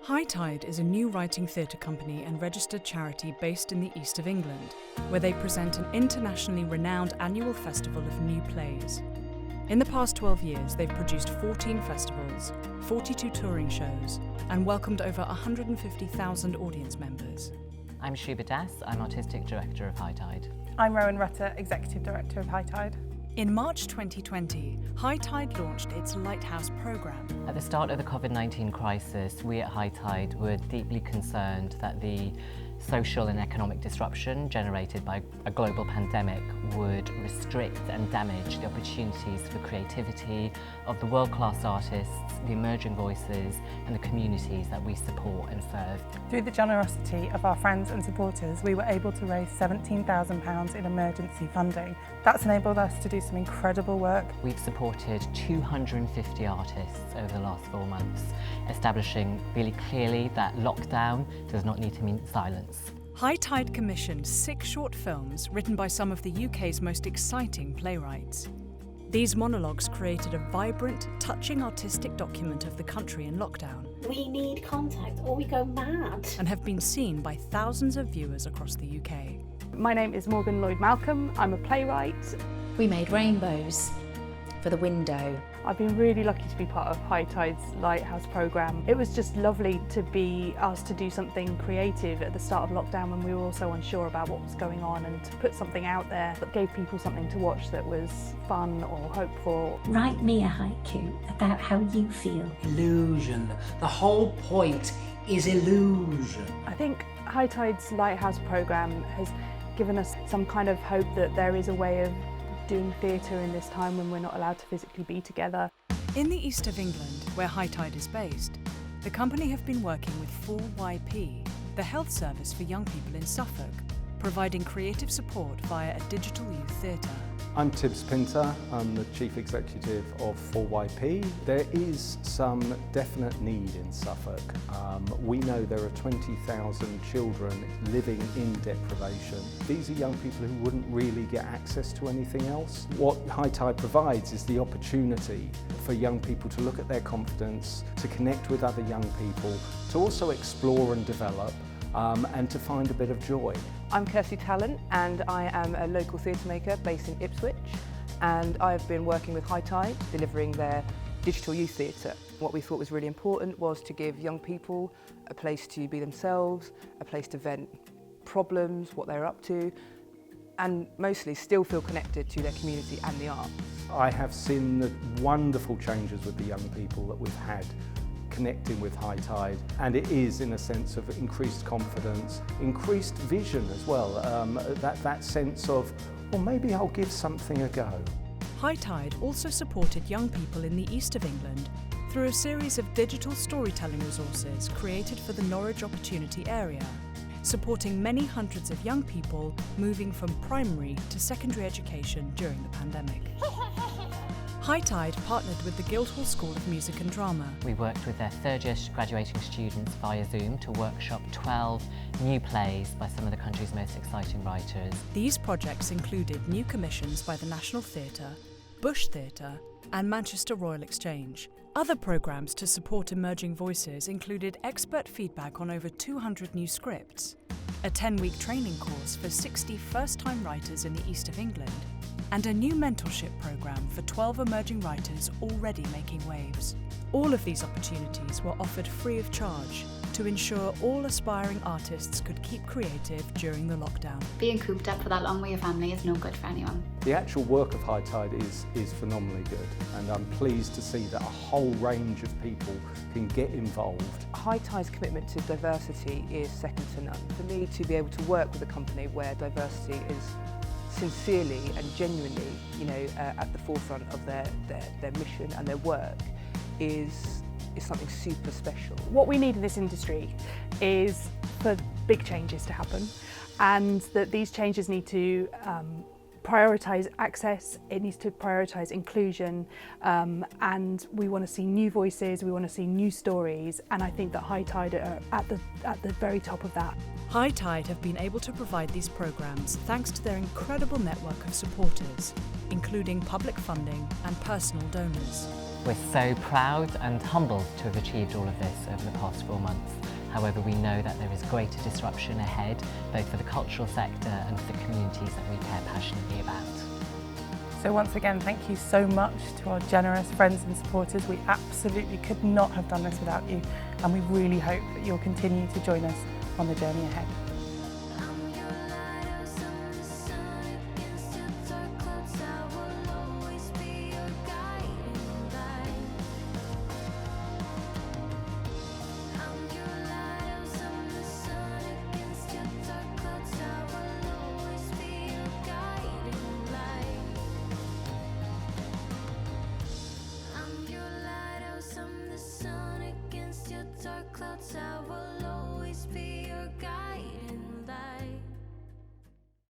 HighTide is a new writing theatre company and registered charity based in the east of England, where they present an internationally renowned annual festival of new plays. In the past 12 years, they've produced 14 festivals, 42 touring shows, and welcomed over 150,000 audience members. I'm Shuba Das, I'm Artistic Director of HighTide. I'm Rowan Rutter, Executive Director of HighTide. In March 2020, HighTide launched its Lighthouse Programme. At the start of the COVID-19 crisis, we at HighTide were deeply concerned that the social and economic disruption generated by a global pandemic would restrict and damage the opportunities for creativity of the world-class artists, the emerging voices and the communities that we support and serve. Through the generosity of our friends and supporters, we were able to raise £17,000 in emergency funding. That's enabled us to do some incredible work. We've supported 250 artists over the last 4 months, establishing really clearly that lockdown does not need to mean silence. HighTide commissioned 6 short films written by some of the UK's most exciting playwrights. These monologues created a vibrant, touching artistic document of the country in lockdown. We need contact or we go mad. And have been seen by thousands of viewers across the UK. My name is Morgan Lloyd-Malcolm, I'm a playwright. We made rainbows for the window. I've been really lucky to be part of HighTide's Lighthouse Programme. It was just lovely to be asked to do something creative at the start of lockdown when we were all so unsure about what was going on, and to put something out there that gave people something to watch that was fun or hopeful. Write me a haiku about how you feel. Illusion. The whole point is illusion. I think HighTide's Lighthouse Programme has given us some kind of hope that there is a way of doing theatre in this time when we're not allowed to physically be together. In the east of England, where HighTide is based, the company have been working with 4YP, the health service for young people in Suffolk, providing creative support via a digital youth theatre. I'm Tibbs Pinter, I'm the Chief Executive of 4YP. There is some definite need in Suffolk. We know there are 20,000 children living in deprivation. These are young people who wouldn't really get access to anything else. What HighTide provides is the opportunity for young people to look at their confidence, to connect with other young people, to also explore and develop, and to find a bit of joy. I'm Kirsty Talent and I am a local theatre maker based in Ipswich, and I've been working with HighTide delivering their digital youth theatre. What we thought was really important was to give young people a place to be themselves, a place to vent problems, what they're up to, and mostly still feel connected to their community and the arts. I have seen the wonderful changes with the young people that we've had connecting with HighTide, and it is in a sense of increased confidence, increased vision as well, that sense of, well, maybe I'll give something a go. HighTide also supported young people in the east of England through a series of digital storytelling resources created for the Norwich Opportunity area, supporting many hundreds of young people moving from primary to secondary education during the pandemic. HighTide partnered with the Guildhall School of Music and Drama. We worked with their third-year graduating students via Zoom to workshop 12 new plays by some of the country's most exciting writers. These projects included new commissions by the National Theatre, Bush Theatre and Manchester Royal Exchange. Other programmes to support emerging voices included expert feedback on over 200 new scripts, a 10-week training course for 60 first-time writers in the east of England, and a new mentorship programme for 12 emerging writers already making waves. All of these opportunities were offered free of charge to ensure all aspiring artists could keep creative during the lockdown. Being cooped up for that long with your family is no good for anyone. The actual work of HighTide is phenomenally good, and I'm pleased to see that a whole range of people can get involved. HighTide's commitment to diversity is second to none. For me to be able to work with a company where diversity is sincerely and genuinely, at the forefront of their mission and their work is something super special. What we need in this industry is for big changes to happen, and that these changes need to prioritise access, it needs to prioritise inclusion, and we want to see new voices, we want to see new stories, and I think that HighTide are at the very top of that. HighTide have been able to provide these programmes thanks to their incredible network of supporters, including public funding and personal donors. We're so proud and humbled to have achieved all of this over the past 4 months. However, we know that there is greater disruption ahead, both for the cultural sector and for the communities that we care passionately about. So once again, thank you so much to our generous friends and supporters. We absolutely could not have done this without you, and we really hope that you'll continue to join us on the journey ahead.